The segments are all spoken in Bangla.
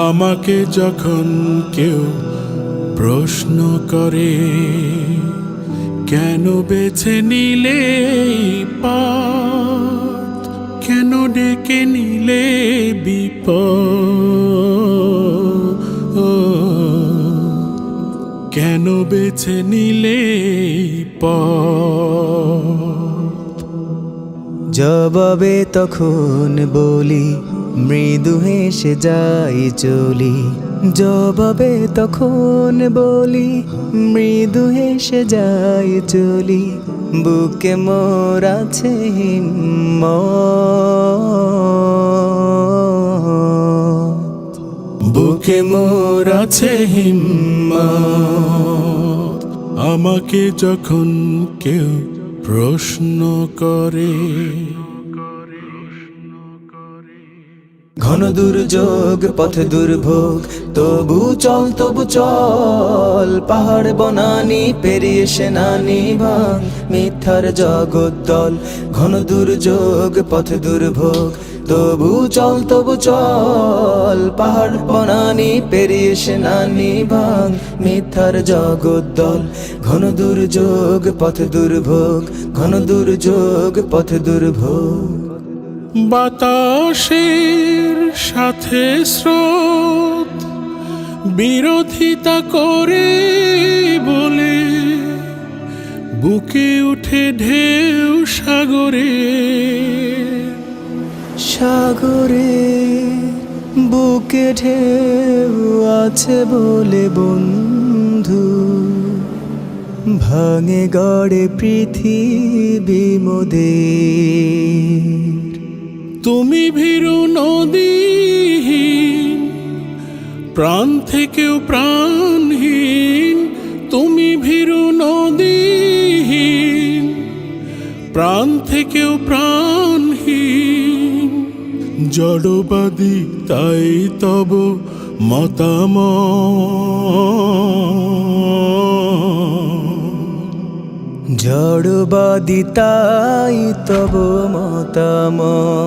আমাকে যখন কেউ প্রশ্ন করে, কেন বেছে নিলে পথ, কেন ডেকে নিলে বিপদ, কেন বেছে নিলে পথ, জবাবে তখন বলি মৃদু হেসে যাই চলি। জবাবে তখন বলি মৃদু হেসে যাই চলি। বুকে মোর আছে হিম্মত, বুকে মোর আছে হিম্মত। আমাকে যখন কেউ প্রশ্ন করে, ঘন দুর্যোগ পথ দুর্ভোগ, তবু চল তবু চল। পাহাড় বনানি পেরিয়ে সেনানি ভাঙ মিথ্যার জগদ্দল। ঘন দুর্যোগ পথ দুর্ভোগ, তবু চল তবু চল। পাহাড় বনানি পেরিয়ে সেনানি ভাঙ মিথ্যার জগদ্দল। ঘন দুর্যোগ পথ দুর্ভোগ, ঘন দুর্যোগ পথ দুর্ভোগ। বাতাসের সাথে স্রোত বিরোধিতা করে বলে, বুকে উঠে ঢেউ সাগরে, সাগরে বুকে ঢেউ আছে বলে বন্ধু, ভাঙে গড়ে পৃথিবী মোদের। তুমি ভীরু নদীহীন, প্রাণ থেকেও প্রাণহীন। তুমি ভীরু নদীহীন, প্রাণ থেকেও প্রাণহীন। জড়বাদী তাই তব মতামত, জড়বাদী তাই তব মতামত।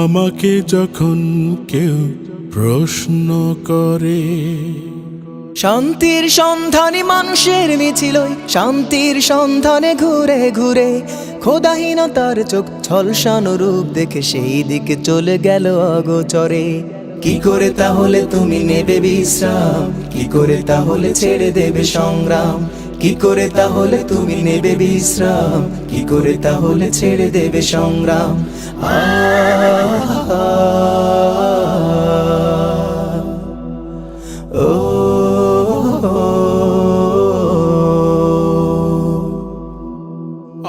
আমাকে যখন কেউ প্রশ্ন করে, শান্তির সন্ধানে মানুষের মিছিল, শান্তির সন্ধানে ঘুরে ঘুরে। খোদাহীনতার চোখ ছলসানো রূপ দেখে সেই দিকে চলে গেল অগোচরে। কি করে তাহলে তুমি নেবে বিশ্রাম, কি করে তাহলে ছেড়ে দেবে সংগ্রাম। কি করে তাহলে তুমি নেবে বিশ্রাম, কি করে তাহলে ছেড়ে দেবে সংগ্রাম। ও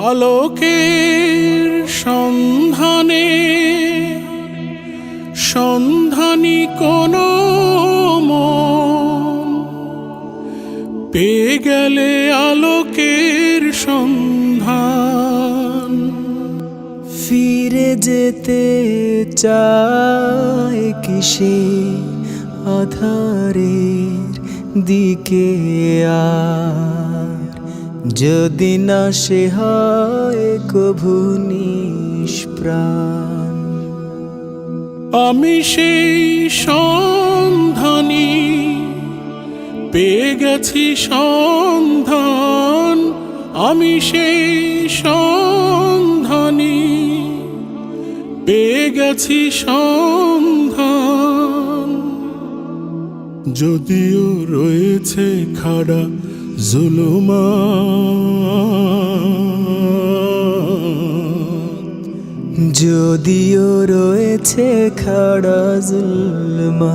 আলোকের সন্ধানে সন্ধানী কোন মন, পেয়ে গেলে আলোকের সন্ধান। ফিরে যেতে চায় কিসে আধারের দিকে আর, যদি না সে হয় কভু নিষ্প্রাণ। আমি সেই সন্ধানী, পেয়ে গেছি সন্ধান। আমি সেই সন্ধানী, পেয়ে গেছি সন্ধান। যদিও রয়েছে খাড়া জুলুমাত, যদিও রয়েছে খাড়া জুলমাত।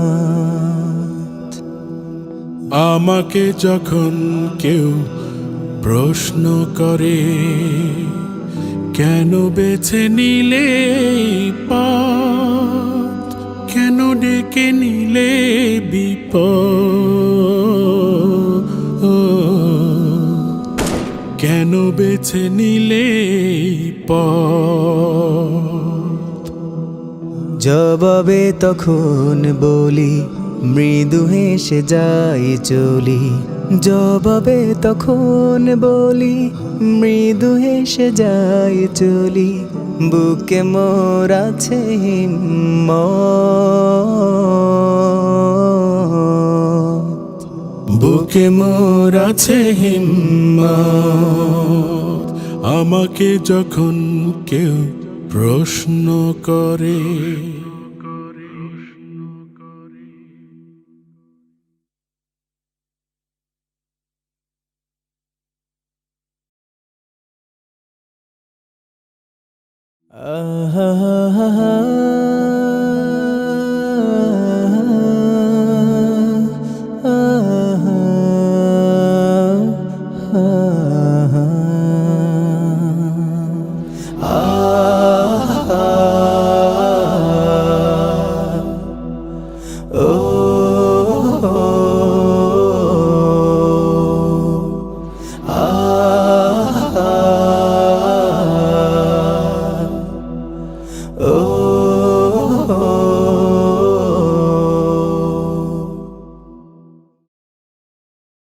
আমাকে যখন কেউ প্রশ্ন করে, কেন বেছে নিলে পথ, কেন ডেকে নিলে বিপদ, কেন বেছে নিলে পথ, জবাবে তখন বলি, মৃদু হেসে যাই চলি। জবাবে তখন বলি, মৃদু হেসে যাই চলি। বুকে মোর আছে হিম্মত, বুকে মোর আছে হিম্মত। আমাকে যখন কেউ প্রশ্ন করে, oh